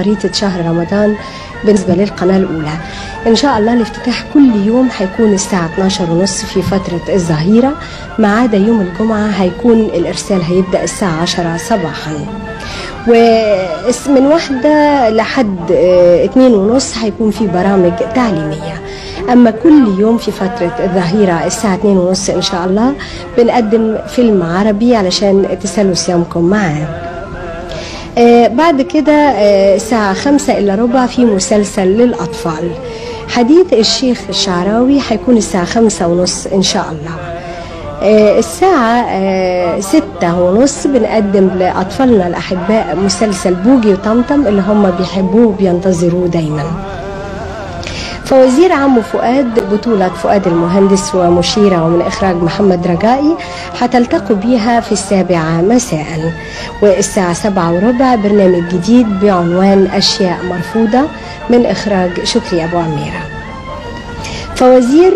خريطة شهر رمضان بالنسبة للقناة الأولى. إن شاء الله الافتتاح كل يوم هيكون الساعة 12:30 في فترة الظهيرة، ما عدا يوم الجمعة هيكون الإرسال هيبدأ الساعة 10 صباحا، ومن 1 لحد 2:30 هيكون في برامج تعليمية. أما كل يوم في فترة الظهيرة الساعة 2:30 إن شاء الله بنقدم فيلم عربي علشان تسلوا صيامكم معاه. بعد كده الساعة 5:15 في مسلسل للأطفال. حديث الشيخ الشعراوي هيكون الساعة 5:30 إن شاء الله. الساعة 6:30 بنقدم لأطفالنا الأحباء مسلسل بوجي وطمطم اللي هم بيحبوه وبينتظروه دايما. فوزير عمو فؤاد بطولة فؤاد المهندس ومشيرة ومن إخراج محمد رجائي هتلتقوا بيها في 7 مساء. والساعة 7:15 برنامج جديد بعنوان أشياء مرفوضة من إخراج شكري أبو عميرة. فوزير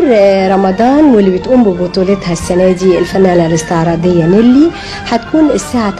رمضان واللي بتقوم ببطولتها السنة دي الفنانة الاستعراضية نيلي هتكون الساعة